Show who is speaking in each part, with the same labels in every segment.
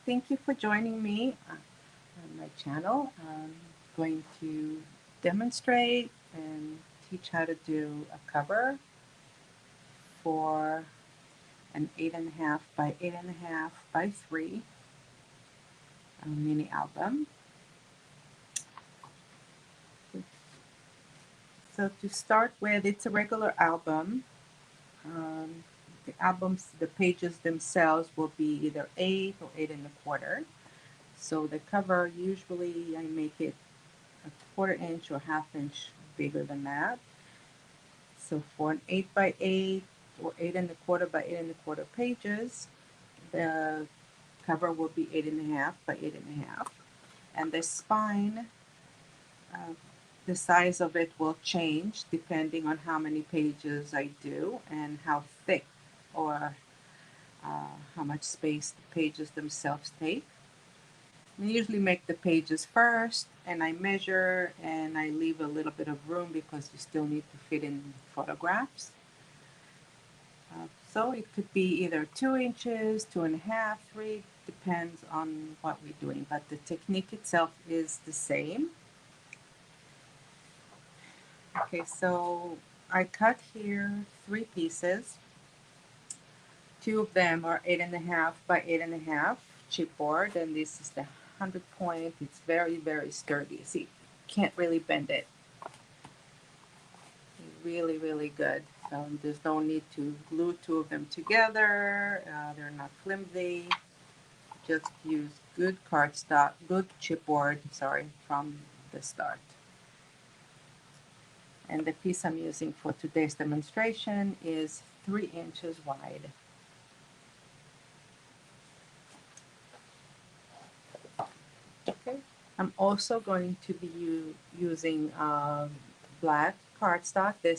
Speaker 1: Thank you for joining me on my channel. I'm going to demonstrate and teach how to do a cover for an 8.5 by 8.5 by 3 mini album. So to start with, it's a regular album. Um, the pages themselves will be either 8 or 8 1/4. So the cover, usually I make it a 1/4 inch or 1/2 inch bigger than that. So for an 8 by 8 or 8 1/4 by 8 1/4 pages, the cover will be 8.5 by 8.5. And the spine, uh, the size of it will change depending on how many pages I do and how thick or how much space the pages themselves take. I usually make the pages first and I measure and I leave a little bit of room because you still need to fit in photographs. So it could be either 2 inches, 2.5, 3, depends on what we're doing, but the technique itself is the same. Okay, so I cut here 3 pieces. 2 of them are 8.5 by 8.5 chipboard, and this is the 100 point. It's very, very sturdy. See, can't really bend it. Really, really good. So there's no need to glue 2 of them together. They're not flimsy. Just use good cardstock, good chipboard, sorry, from the start. And the piece I'm using for today's demonstration is 3 inches wide. Okay. I'm also going to be using black cardstock. I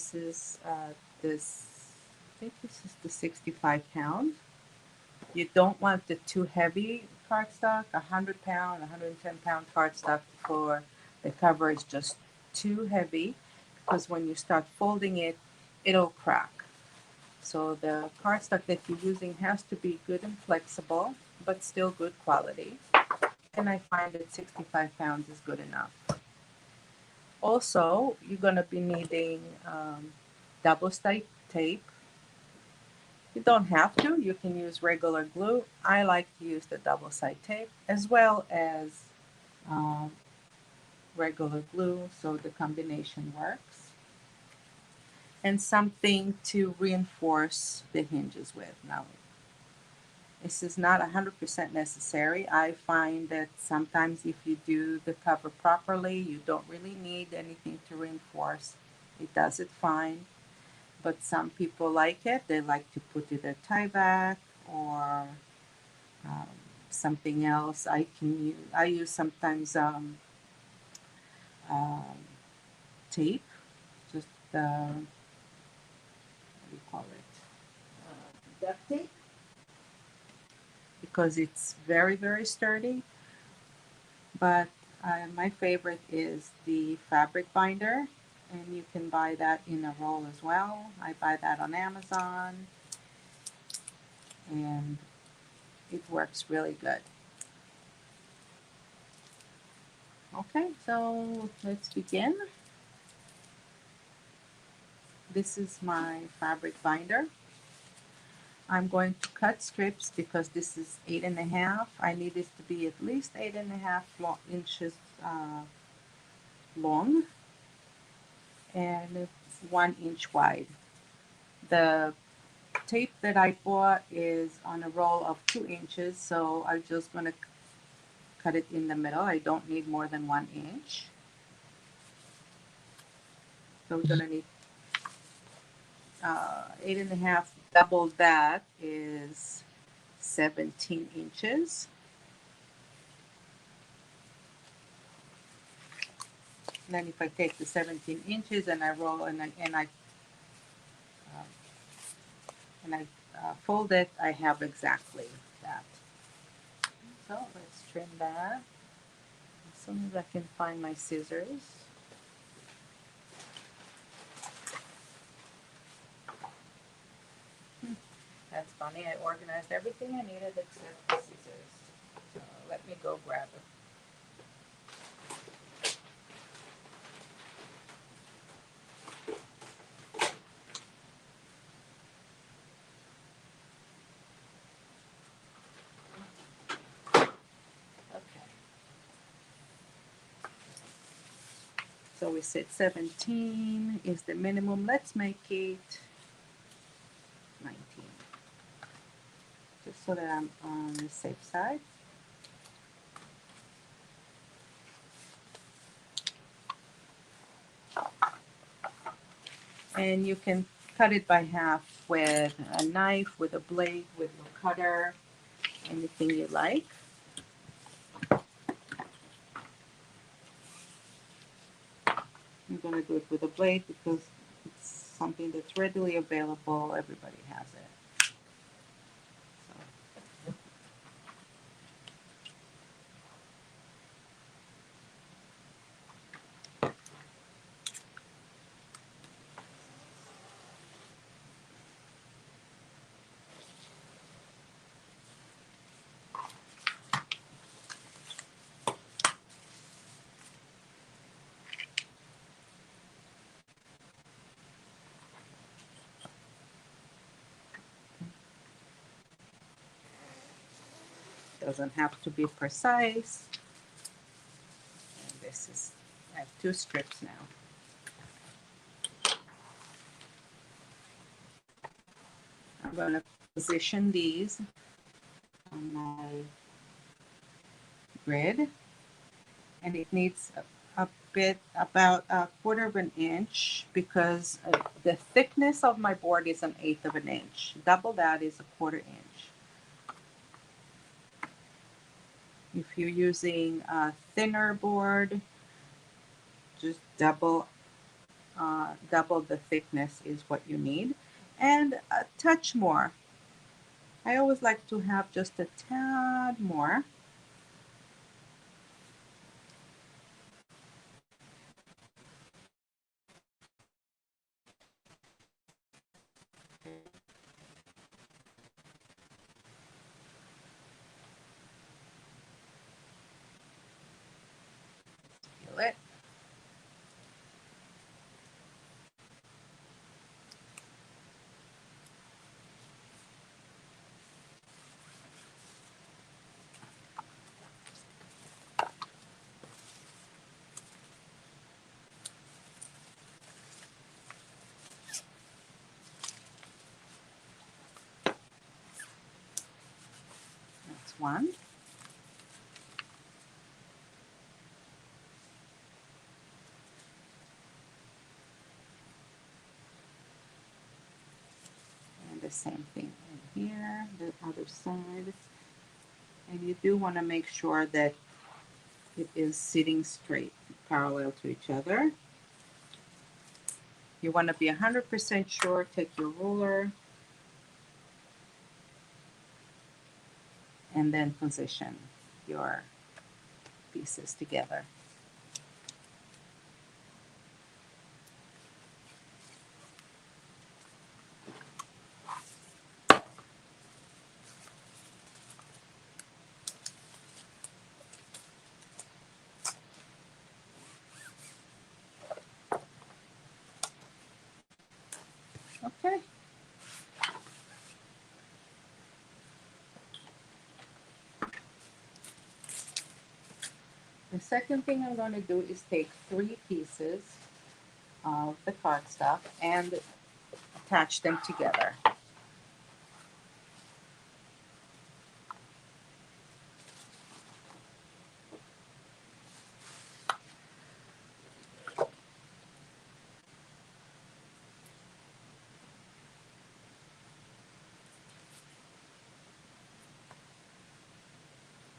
Speaker 1: think this is the 65 pound. You don't want the too heavy cardstock. 100 pound, 110 pound cardstock for the cover is just too heavy because when you start folding it, it'll crack. So the cardstock that you're using has to be good and flexible, but still good quality. And I find that 65 pounds is good enough. Also, you're going to be needing double-sided tape. You don't have to. You can use regular glue. I like to use the double-sided tape as well as um, regular glue, so the combination works. And something to reinforce the hinges with. Now, this is not 100% necessary. I find that sometimes if you do the cover properly, you don't really need anything to reinforce. It does it fine. But some people like it. They like to put either tie back or um, something else. I use sometimes um, tape, just what do you call it? Duct tape, because it's very, very sturdy. But my favorite is the fabric binder, and you can buy that in a roll as well. I buy that on Amazon, and it works really good. Okay, so let's begin. This is my fabric binder. I'm going to cut strips because this is 8.5. I need this to be at least 8.5 inches long and 1 inch wide. The tape that I bought is on a roll of 2 inches, so I'm just going to cut it in the middle. I don't need more than 1 inch. So we're going to need 8.5. Double that is 17 inches. And then if I take the 17 inches and I roll uh, fold it, I have exactly that. So let's trim that. As soon as I can find my scissors. That's funny. I organized everything I needed except the scissors. So let me go grab it. Okay. So we said 17 is the minimum. Let's make it 19. Just so that I'm on the safe side. And you can cut it by half with a knife, with a blade, with a cutter, anything you like. I'm going to do it with a blade because it's something that's readily available. Everybody has it. Doesn't have to be precise. And this is, I have 2 strips now. I'm going to position these on my grid, and it needs a bit, about 1/4 of an inch, because the thickness of my board is 1/8 of an inch. Double that is 1/4 inch. If you're using a thinner board, just double the thickness is what you need, and a touch more. I always like to have just a tad more. Feel it. That's one. And the same thing in here, the other side. And you do want to make sure that it is sitting straight, parallel to each other. You want to be 100% sure. Take your ruler and then position your pieces together. Okay. The second thing I'm going to do is take 3 pieces of the cardstock and attach them together.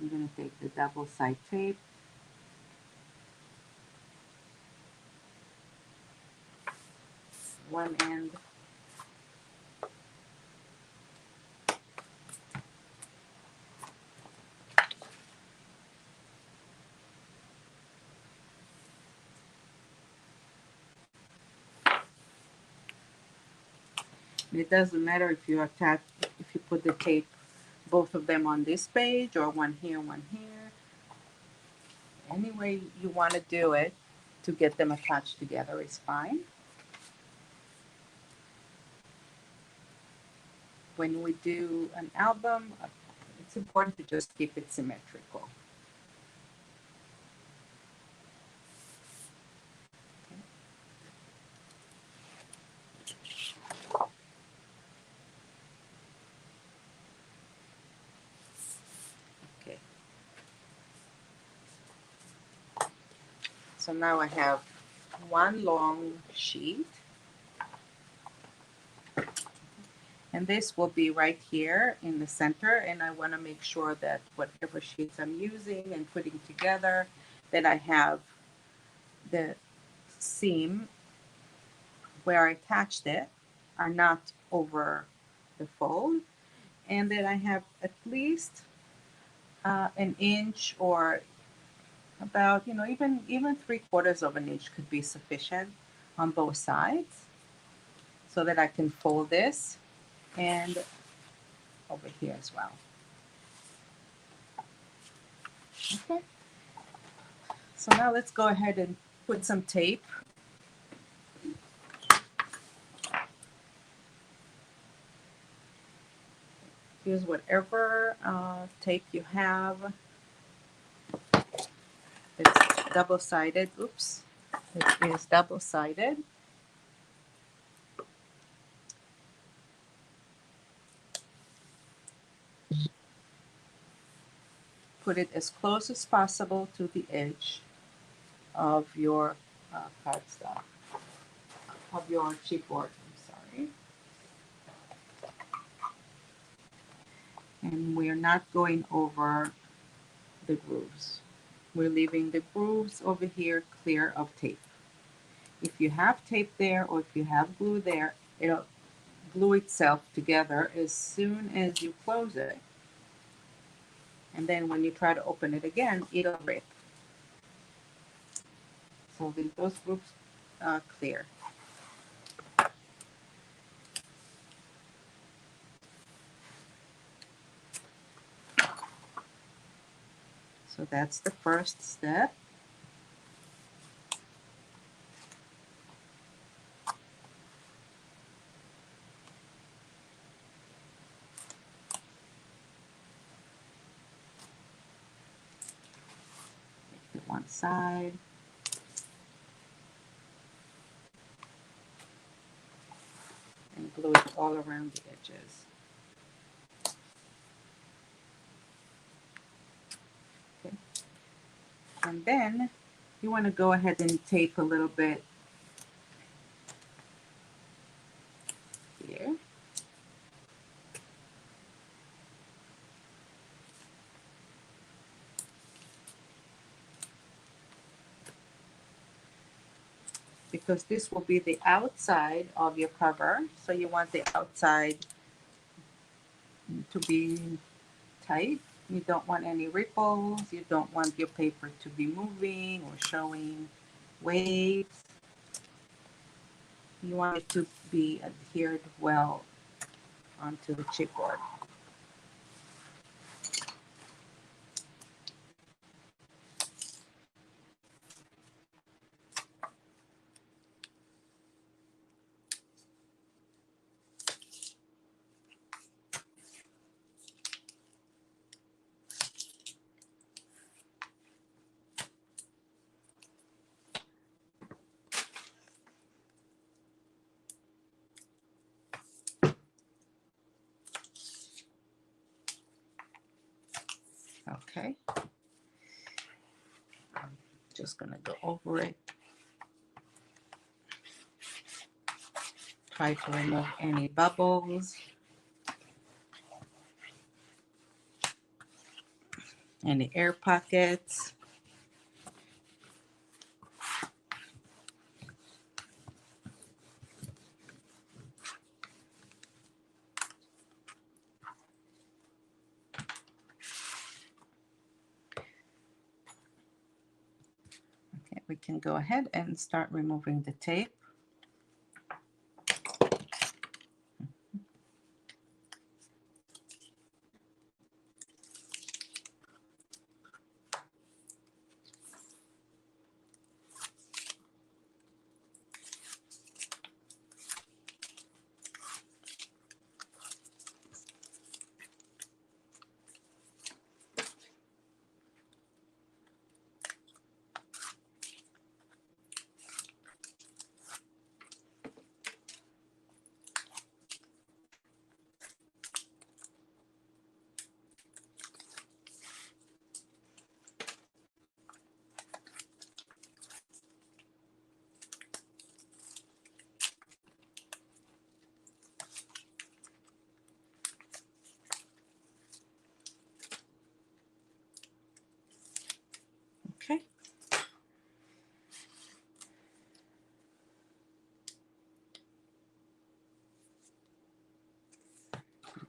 Speaker 1: I'm going to take the double side tape, one end, it doesn't matter if you attach, if you put the tape, both of them on this page, or one here, one here. Any way you want to do it to get them attached together is fine. When we do an album, it's important to just keep it symmetrical. Okay. So now I have one long sheet, and this will be right here in the center, and I want to make sure that whatever sheets I'm using and putting together, that I have the seam where I attached it are not over the fold, and that I have at least an inch, or about, even 3/4 of an inch could be sufficient on both sides, so that I can fold this and over here as well. Okay, so now let's go ahead and put some tape. Use whatever tape you have. It's double-sided. Oops, it is double-sided. Put it as close as possible to the edge of your cardstock, of your chipboard. I'm sorry. And we're not going over the grooves. We're leaving the grooves over here clear of tape. If you have tape there, or if you have glue there, it'll glue itself together as soon as you close it. And then when you try to open it again, it'll rip. So leave those grooves clear. So that's the first step. To one side. And glue it all around the edges. Okay. And then you want to go ahead and tape a little bit here. Because this will be the outside of your cover. So you want the outside to be tight. You don't want any ripples. You don't want your paper to be moving or showing waves. You want it to be adhered well onto the chipboard. Okay. I'm just gonna go over it. Try to remove any bubbles, any air pockets. Okay, we can go ahead and start removing the tape.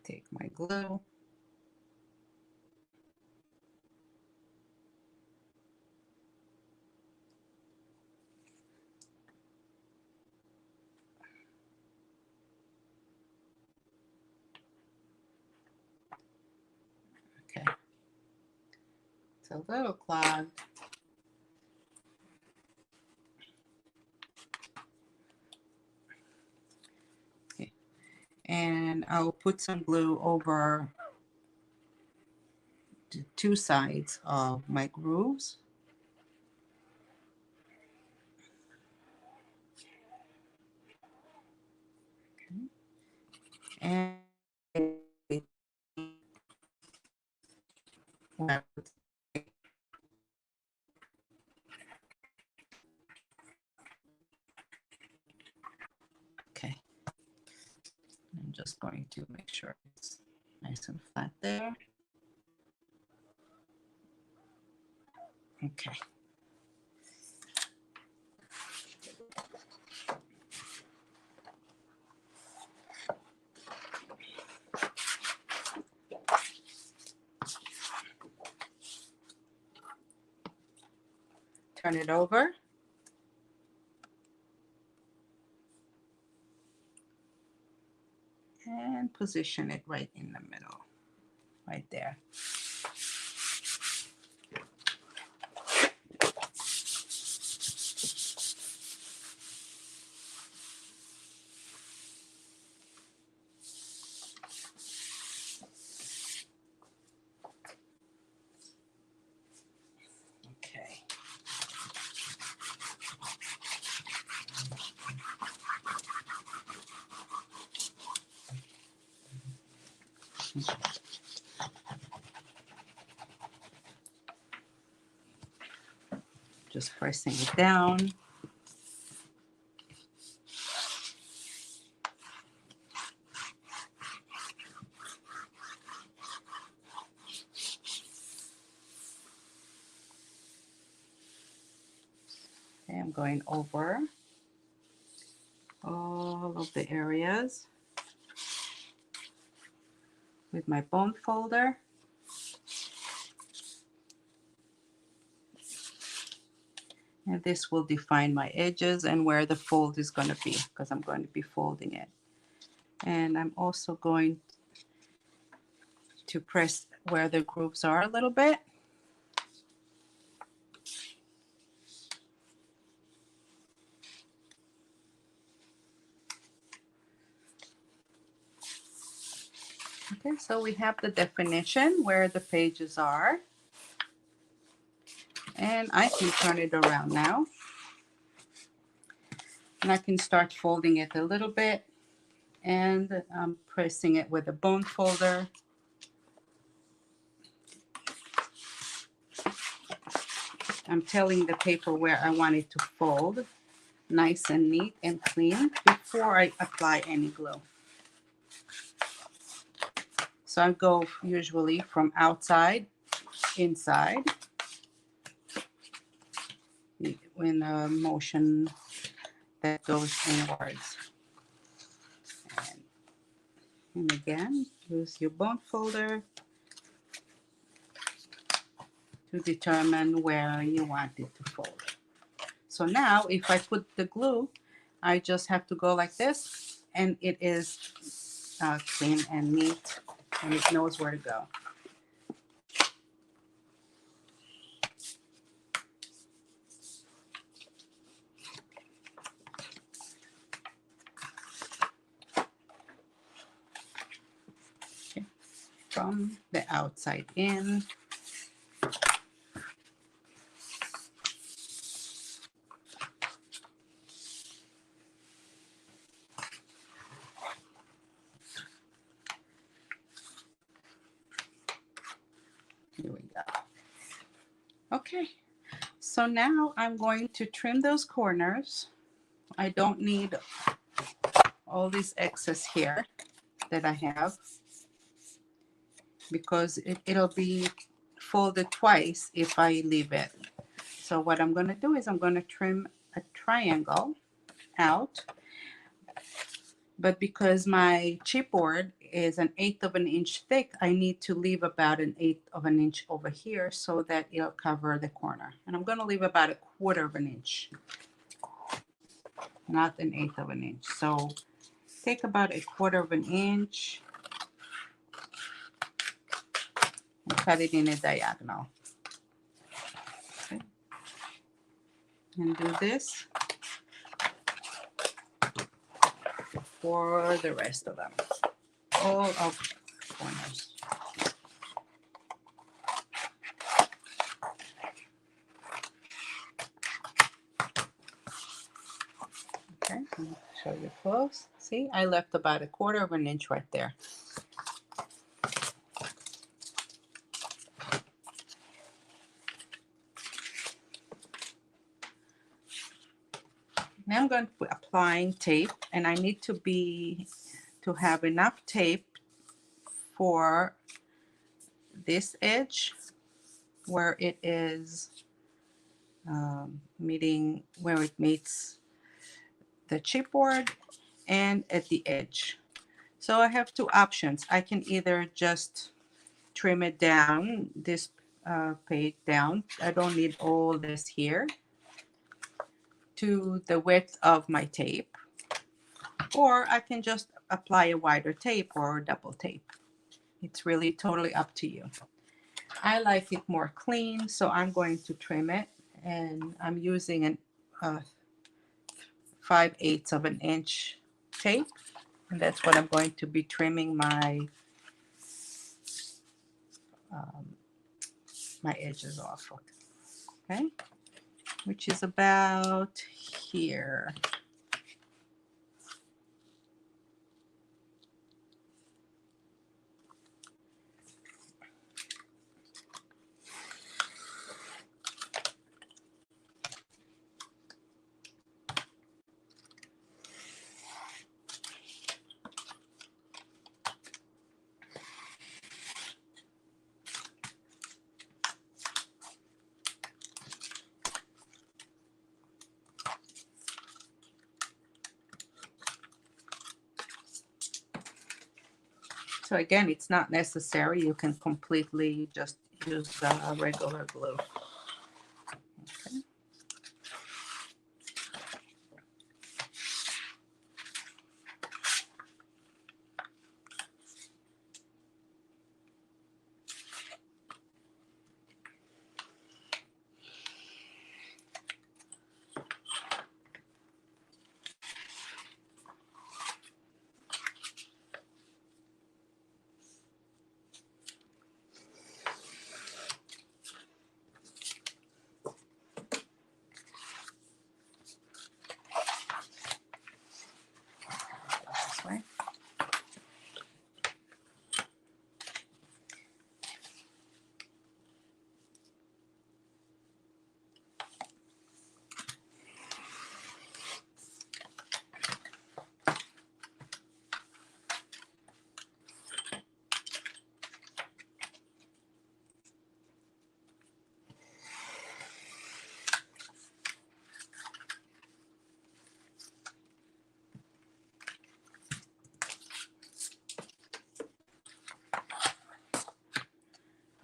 Speaker 1: Take my glue. Okay. It's a little clogged. Okay. And I'll put some glue over the two sides of my grooves. And okay, I'm just going to make sure it's nice and flat there. Okay. Turn it over. And position it right in the middle, right there. Okay. Just pressing it down. Okay, I'm going over all of the areas with my bone folder. And this will define my edges and where the fold is going to be, because I'm going to be folding it. And I'm also going to press where the grooves are a little bit. Okay, so we have the definition where the pages are. And I can turn it around now. And I can start folding it a little bit. And I'm pressing it with a bone folder. I'm telling the paper where I want it to fold, nice and neat and clean, before I apply any glue. So I go usually from outside, inside, in a motion that goes inwards. And again, use your bone folder to determine where you want it to fold. So now if I put the glue, I just have to go like this, and it is clean and neat, and it knows where to go. Okay. From the outside in. Here we go. Okay, so now I'm going to trim those corners. I don't need all this excess here that I have, because it'll be folded twice if I leave it. So what I'm going to do is I'm going to trim a triangle out. But because my chipboard is 1/8 of an inch thick, I need to leave about 1/8 of an inch over here so that it'll cover the corner. And I'm going to leave about 1/4 of an inch, not 1/8 of an inch. So take about 1/4 of an inch and cut it in a diagonal. Okay. And do this for the rest of them, all of the corners. Okay, I'll show you close. See, I left about 1/4 of an inch right there. Now I'm going to be applying tape, and I need to have enough tape for this edge where it is meeting, where it meets the chipboard, and at the edge. So I have two options. I can either just trim it down, this page down. I don't need all this here, to the width of my tape, or I can just apply a wider tape or double tape. It's really totally up to you. I like it more clean, so I'm going to trim it, and I'm using an 5/8 of an inch tape, and that's what I'm going to be trimming my my edges off of. Okay, which is about here. So again, it's not necessary. You can completely just use regular glue. Okay. This way.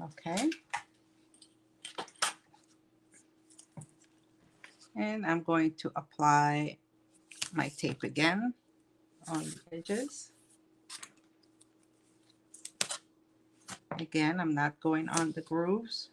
Speaker 1: Okay. And I'm going to apply my tape again on the edges. Again, I'm not going on the grooves.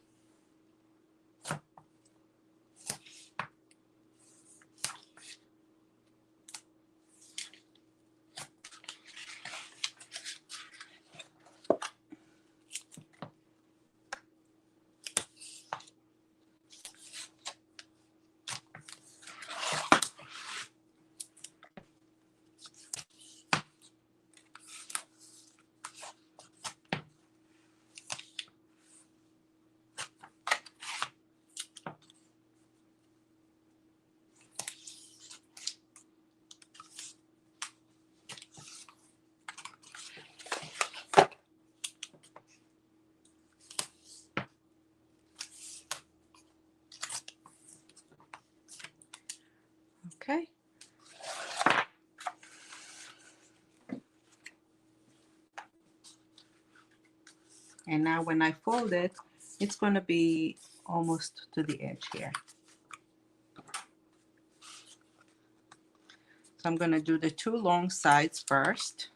Speaker 1: And now when I fold it, it's going to be almost to the edge here. So I'm going to do the two long sides first.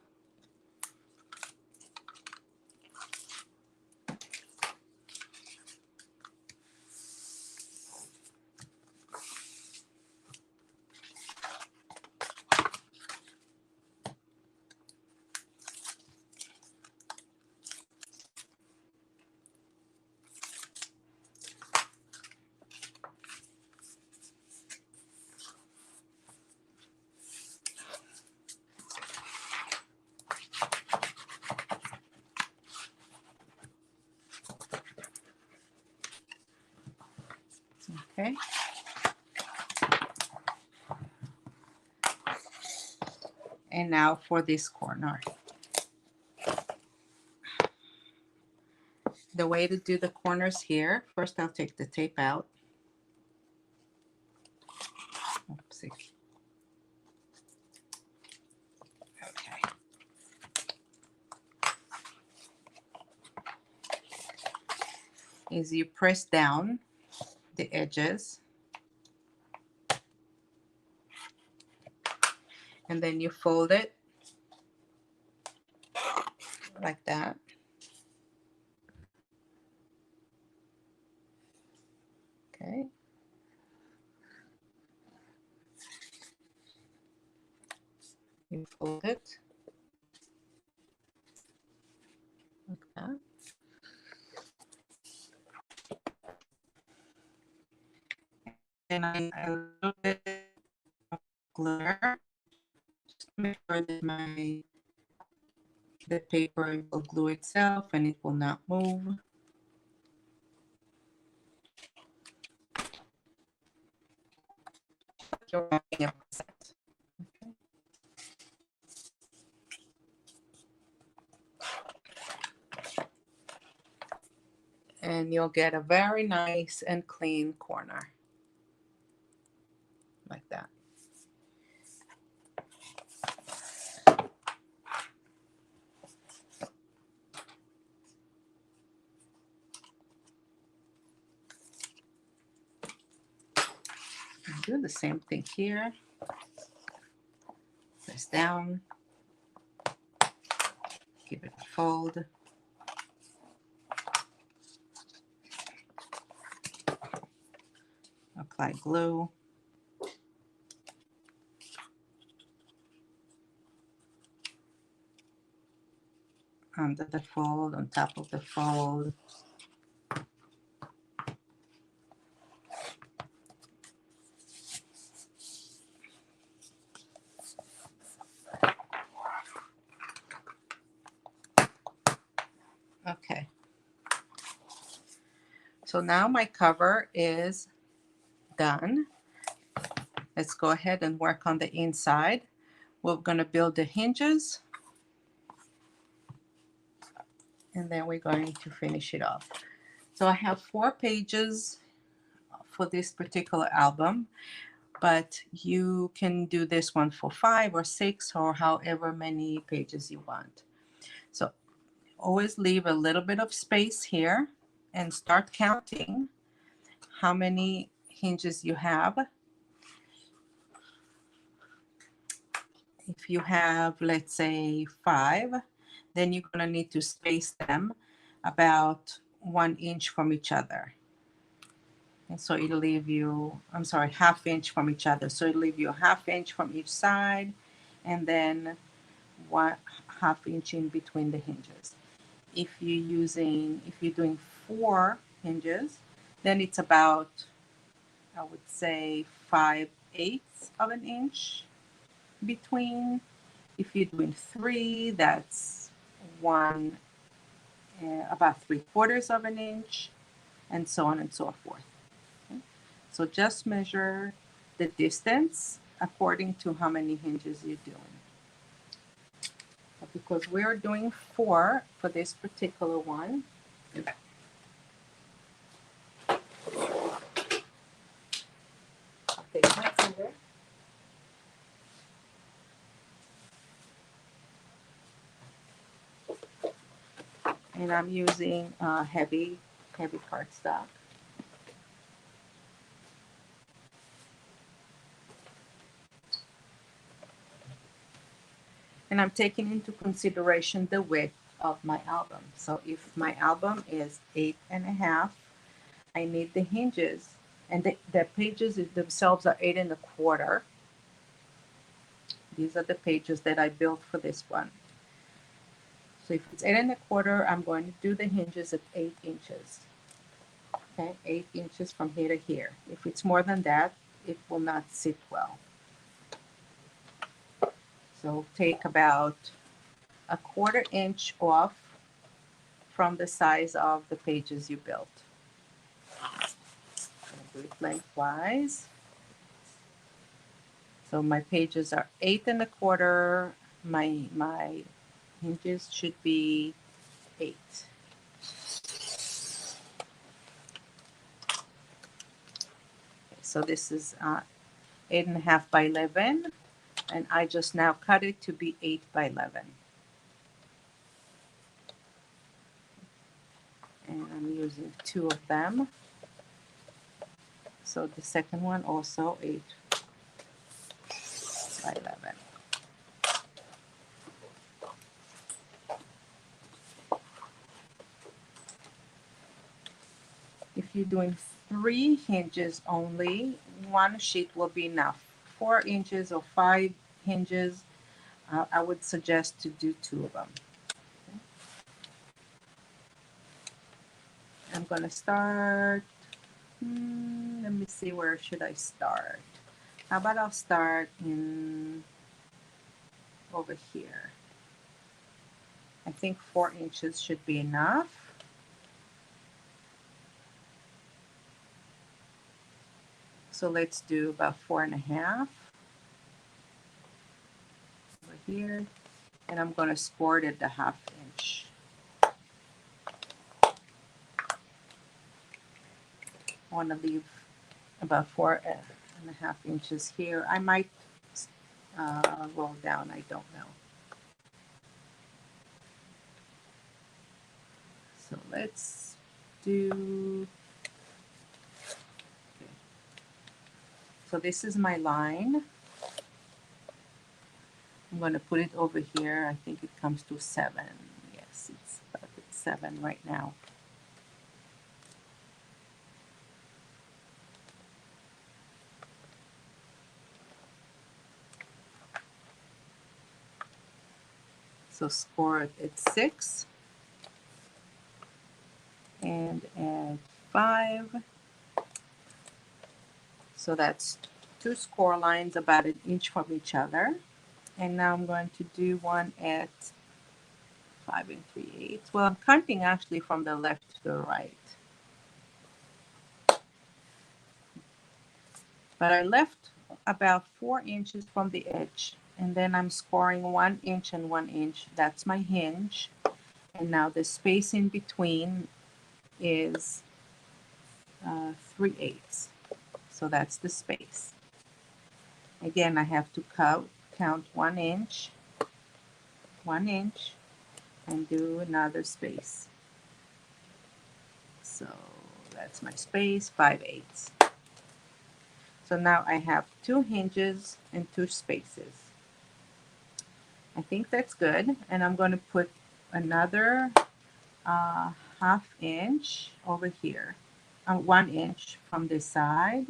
Speaker 1: Okay. And now for this corner. The way to do the corners here, first I'll take the tape out. Oopsie. Okay. Is you press down the edges and then you fold it like that. Okay. You fold it like that. And I a little bit of glitter just to make sure that the paper will glue itself and it will not move. You're wrapping a present. Okay. And you'll get a very nice and clean corner like that. Do the same thing here. Press down, give it a fold. Apply glue. Under the fold, on top of the fold. Okay. So now my cover is done. Let's go ahead and work on the inside. We're going to build the hinges and then we're going to finish it off. So I have 4 pages for this particular album, but you can do this one for 5 or 6 or however many pages you want. So always leave a little bit of space here and start counting how many hinges you have. If you have, let's say, 5, then you're going to need to space them about 1 inch from each other. And so it'll leave you, I'm sorry, ½ inch from each other. So it'll leave you a ½ inch from each side and then ½ inch in between the hinges. If you're doing 4 hinges, then it's about, I would say, 5/8 of an inch between. If you're doing 3, that's about 3/4 of an inch, and so on and so forth. Okay? So just measure the distance according to how many hinges you're doing. But because we're doing 4 for this particular one, I'll take my finger. And I'm using heavy cardstock. And I'm taking into consideration the width of my album. So if my album is 8.5, I need the hinges, and the pages themselves are 8.25. These are the pages that I built for this one. So if it's 8.25, I'm going to do the hinges at 8 inches. Okay, 8 inches from here to here. If it's more than that, it will not sit well. So take about a 1/4 inch off from the size of the pages you built. Do it lengthwise. So my pages are 8.25. My hinges should be 8. Okay, so this is 8.5 by 11, and I just now cut it to be 8 by 11. And I'm using 2 of them. So the second one also 8 by 11. If you're doing 3 hinges only, 1 sheet will be enough. 4 inches or 5 hinges, I would suggest to do 2 of them. Okay. I'm going to start, let me see, where should I start? How about I'll start in over here. I think 4 inches should be enough. So let's do about 4.5 over here, and I'm going to score it at the 1/2 inch. I want to leave about 4.5 inches here. I might roll down, I don't know. So let's do, okay. So this is my line. I'm going to put it over here. I think it comes to 7. Yes, it's about at 7 right now. So score it at 6 and add 5. So that's 2 score lines about 1 inch from each other. And now I'm going to do one at 5 3/8. Well, I'm counting actually from the left to the right. But I left about 4 inches from the edge, and then I'm scoring 1 inch and 1 inch. That's my hinge. And now the space in between is 3/8. So that's the space. Again, I have to count 1 inch, 1 inch, and do another space. So that's my space, 5/8. So now I have 2 hinges and 2 spaces. I think that's good. And I'm going to put another 1/2 inch over here, 1 inch from this side.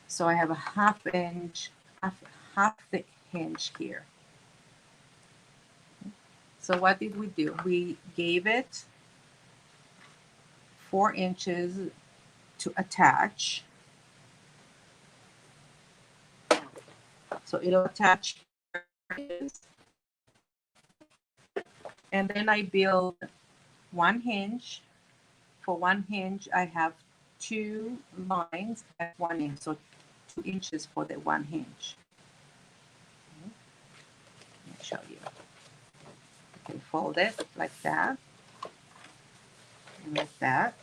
Speaker 1: So I have a 1/2 inch, half the hinge here. So what did we do? We gave it 4 inches to attach. So it'll attach here. And then I build 1 hinge. For 1 hinge, I have 2 lines at 1 inch, so 2 inches for the 1 hinge. Okay. Let me show you. You can fold it like that, and like that.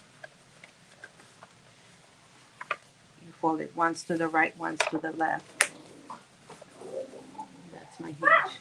Speaker 1: You fold it once to the right, once to the left. That's my hinge.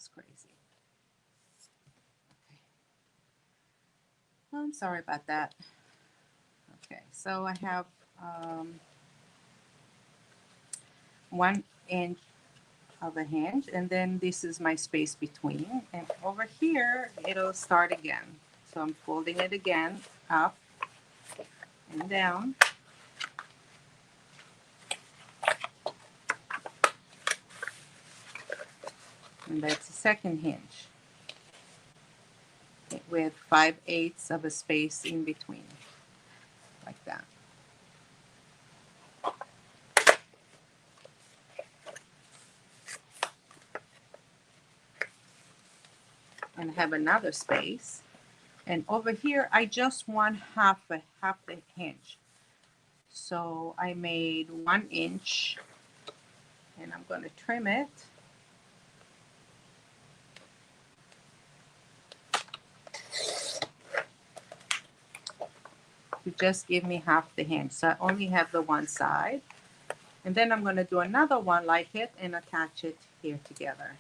Speaker 1: That's crazy. Okay. I'm sorry about that. Okay, so I have 1 inch of a hinge, and then this is my space between, and over here it'll start again. So I'm folding it again up and down, and that's the second hinge with 5/8 of a space in between, like that. And I have another space, and over here I just want half the hinge. So I made 1 inch, and I'm going to trim it. To just give me half the hinge. So I only have the one side. And then I'm going to do another one like it and attach it here together.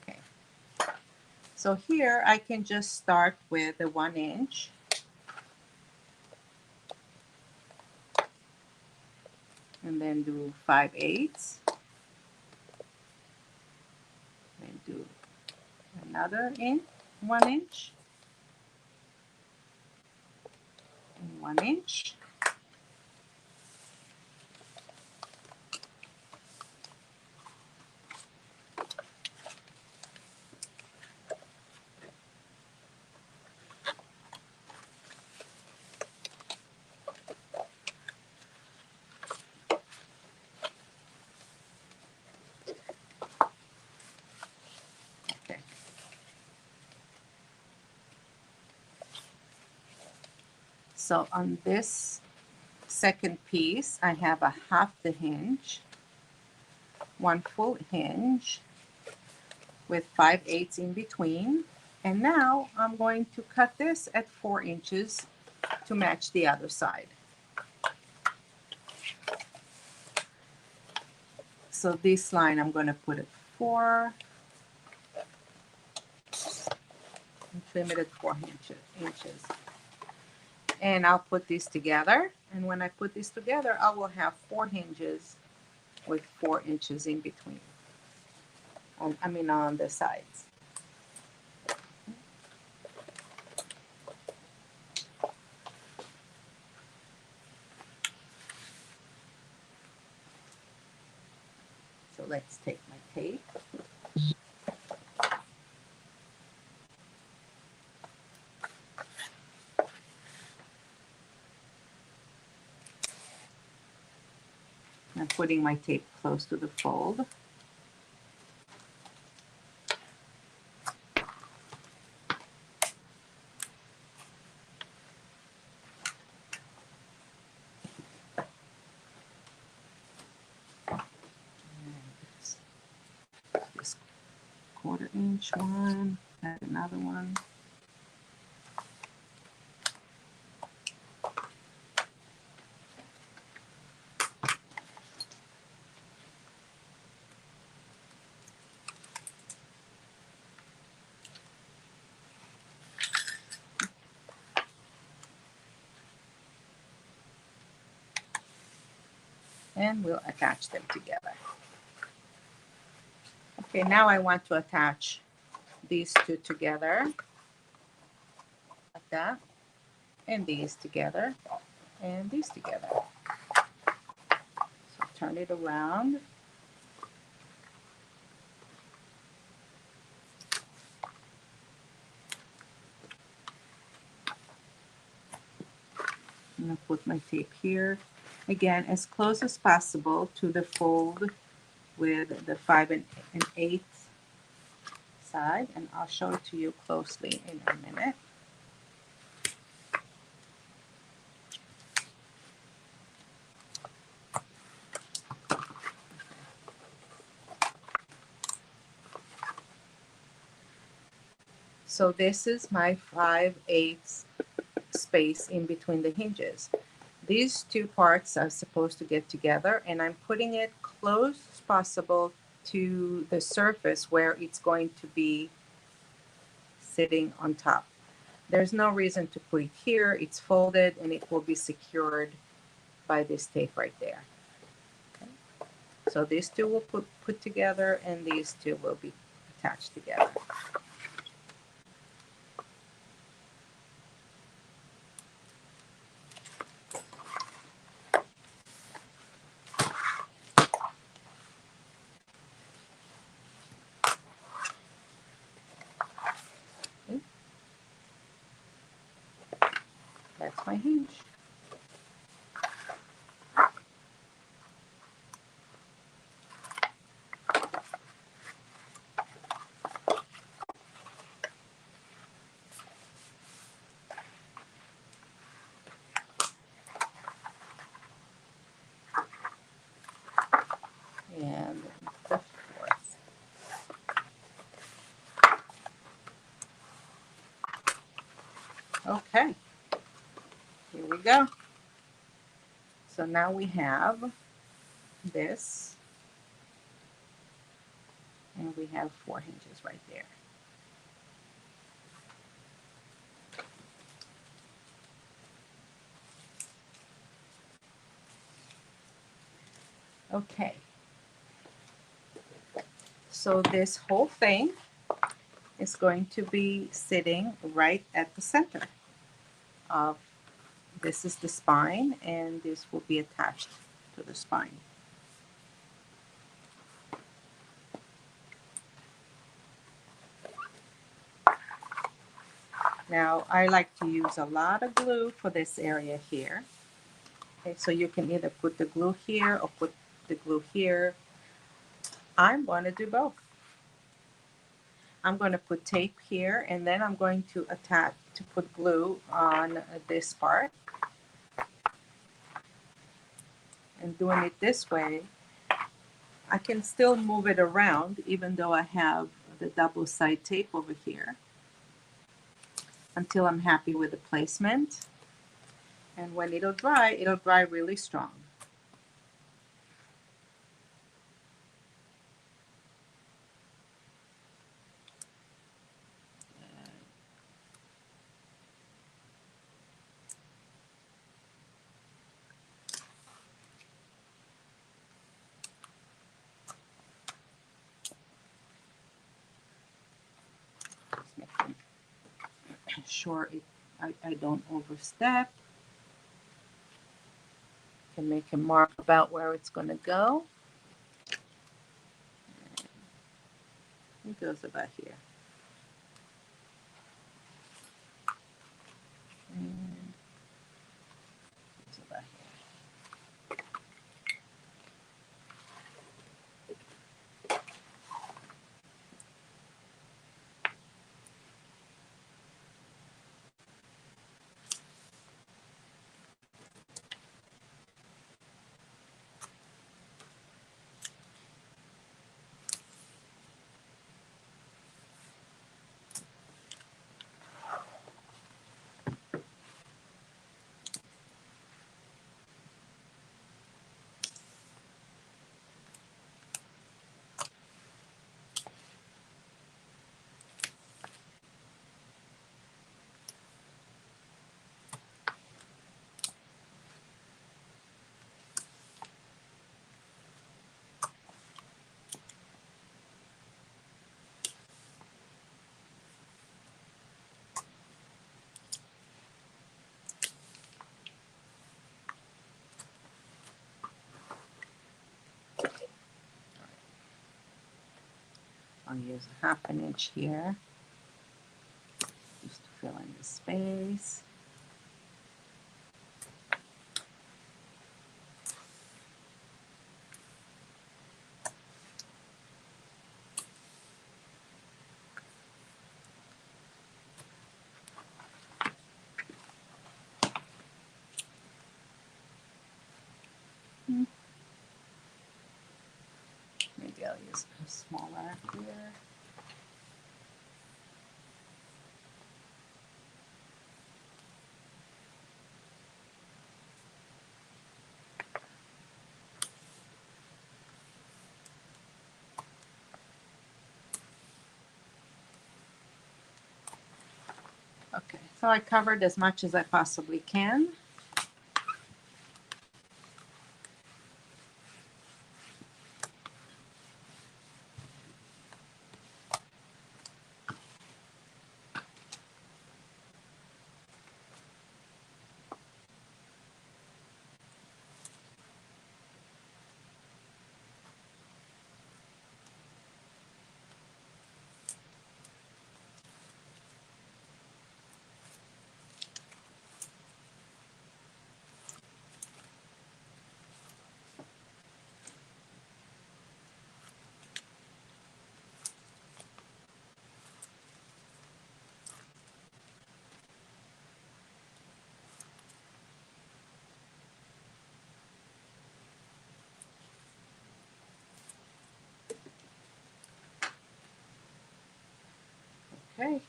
Speaker 1: Okay. So here I can just start with the 1 inch. And then do 5/8. Then do another 1 inch. And 1 inch. Okay. So on this second piece, I have a half the hinge, 1 full hinge with 5/8 in between. And now I'm going to cut this at 4 inches to match the other side. So this line I'm going to put at 4, and trim it at 4 inches. And I'll put these together. And when I put this together, I will have 4 hinges with 4 inches in between. On the sides. So let's take my tape. I'm putting my tape close to the fold. This 1/4 inch one, add another one. And we'll attach them together. Okay, now I want to attach these two together, like that, and these together, and these together. So turn it around. I'm going to put my tape here. Again, as close as possible to the fold with the 5/8 side, and I'll show it to you closely in a minute. So this is my 5/8 space in between the hinges. These two parts are supposed to get together, and I'm putting it close as possible to the surface where it's going to be sitting on top. There's no reason to put it here. It's folded and it will be secured by this tape right there. Okay. So these two will put together, and these two will be attached together. Okay. That's my hinge. And the fourth. Okay, here we go. So now we have this, and we have 4 hinges right there. Okay, so this whole thing is going to be sitting right at the center of, this is the spine, and this will be attached to the spine. Now, I like to use a lot of glue for this area here. Okay, so you can either put the glue here or put the glue here. I'm going to do both. I'm going to put tape here, and then I'm going to put glue on this part. And doing it this way, I can still move it around even though I have the double side tape over here until I'm happy with the placement. And when it'll dry really strong. Just making sure I don't overstep. Can make a mark about where it's going to go. It goes about here. And it's about here. I'll use a 1/2 inch here just to fill in the space. Maybe I'll use a smaller here. So I covered as much as I possibly can. Okay.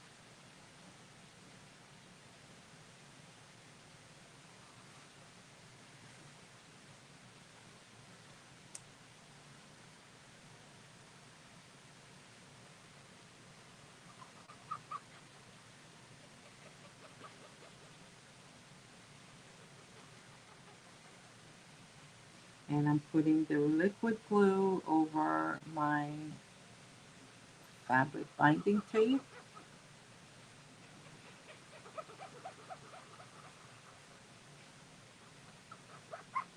Speaker 1: And I'm putting the liquid glue over my fabric binding tape.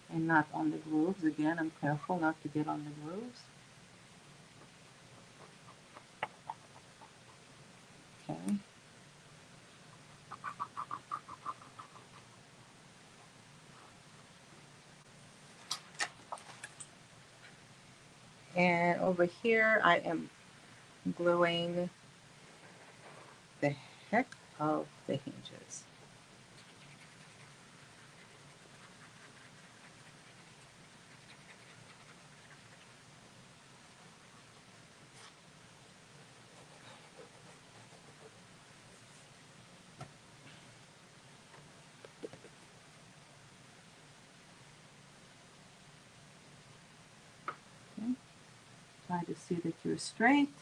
Speaker 1: And not on the grooves. Again, I'm careful not to get on the grooves. Okay. And over here, I am gluing the heck of the hinges. Okay. Try to see that you're straight,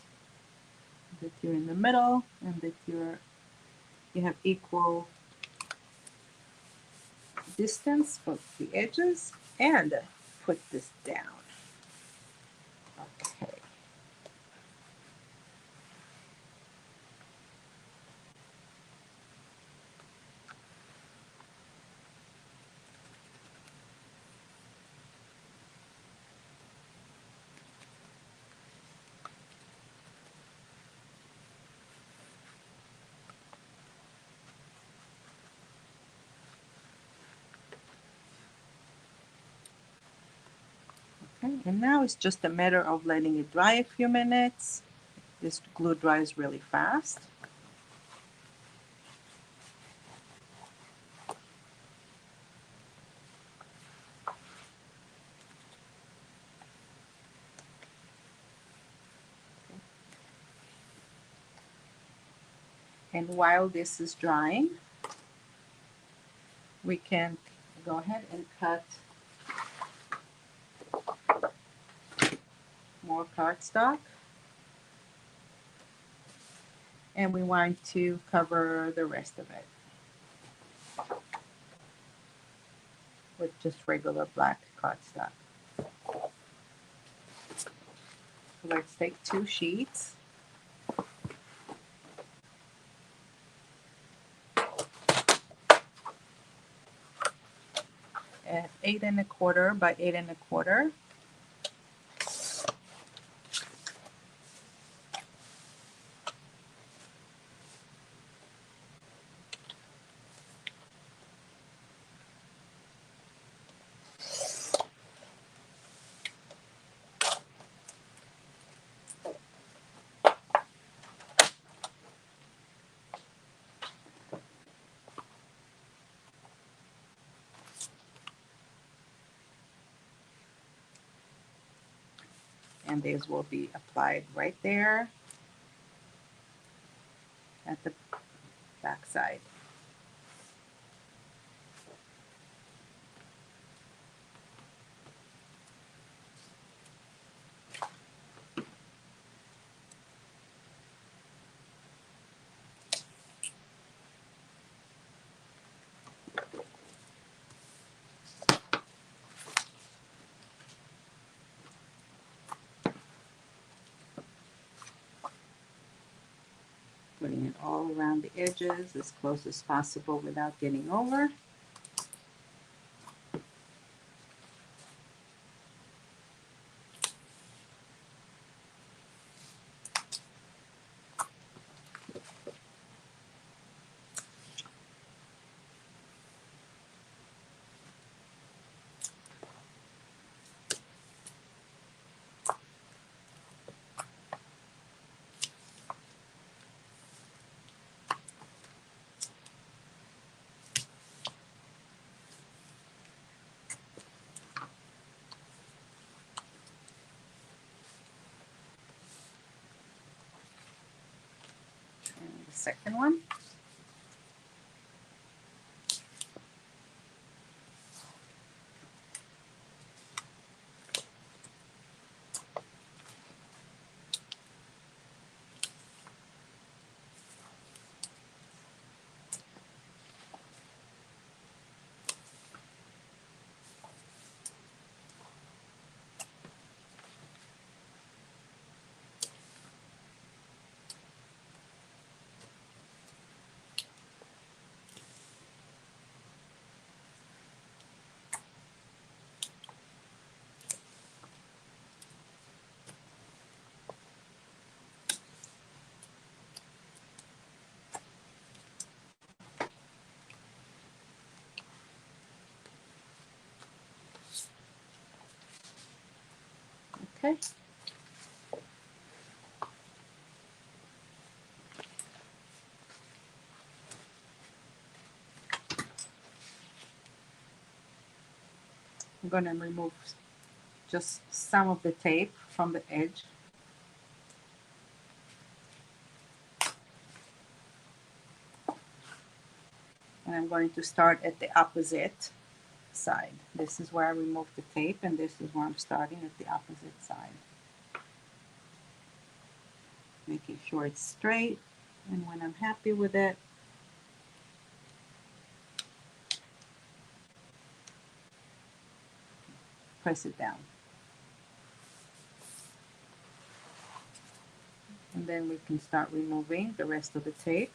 Speaker 1: that you're in the middle, and that you have equal distance for the edges. And put this down. Okay. Okay, and now it's just a matter of letting it dry a few minutes. This glue dries really fast. And while this is drying, we can go ahead and cut more cardstock. And we want to cover the rest of it with just regular black cardstock. So let's take 2 sheets. At 8.25 by 8.25. And these will be applied right there at the back side. Putting it all around the edges as close as possible without getting over. And the second one. Okay. I'm going to remove just some of the tape from the edge. And I'm going to start at the opposite side. This is where I removed the tape, and this is where I'm starting at the opposite side. Making sure it's straight, and when I'm happy with it, press it down. And then we can start removing the rest of the tape.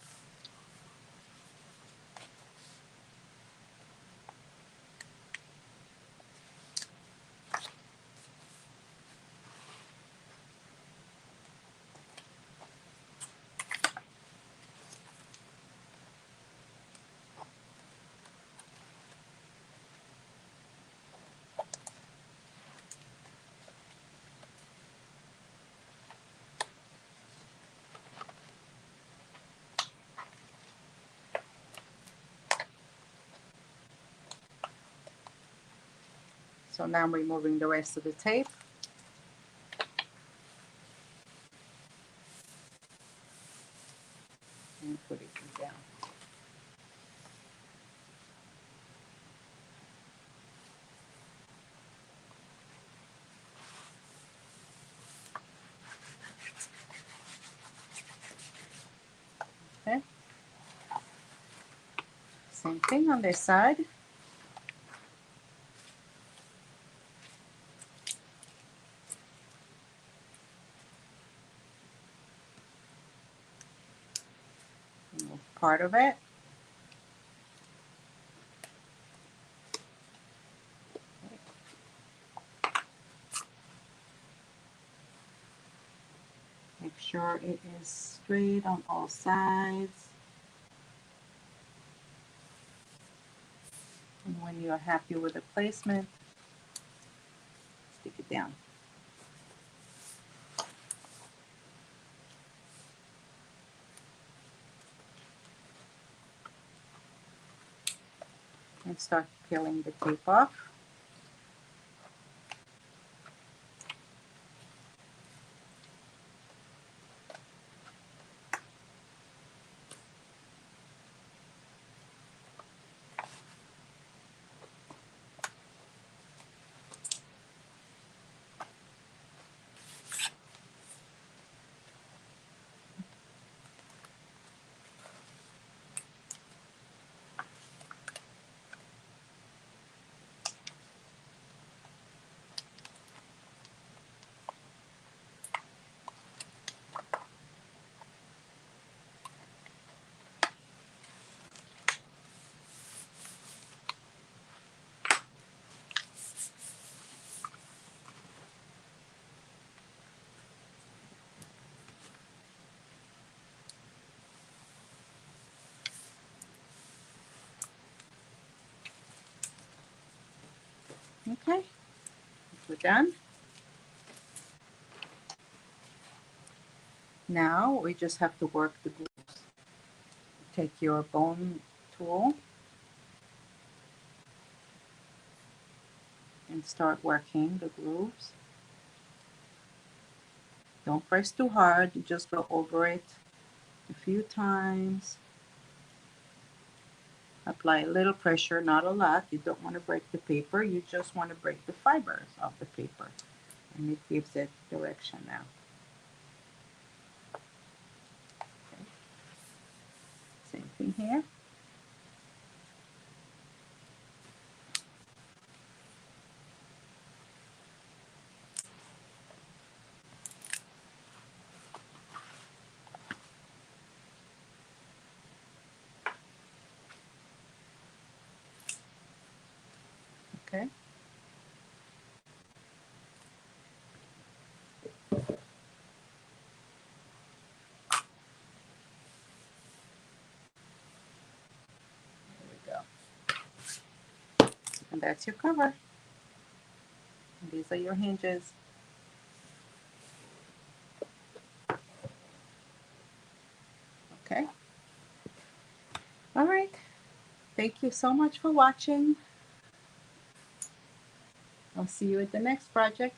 Speaker 1: So now I'm removing the rest of the tape. And put it down. Okay. Same thing on this side. Remove part of it. Make sure it is straight on all sides. And when you're happy with the placement, stick it down. And start peeling the tape off. Okay, we're done. Now we just have to work the grooves. Take your bone tool and start working the grooves. Don't press too hard, you just go over it a few times. Apply a little pressure, not a lot. You don't want to break the paper, you just want to break the fibers of the paper. And it gives it direction now. Okay. Same thing here. Okay. There we go. And that's your cover. And these are your hinges. Okay. All right. Thank you so much for watching. I'll see you at the next project.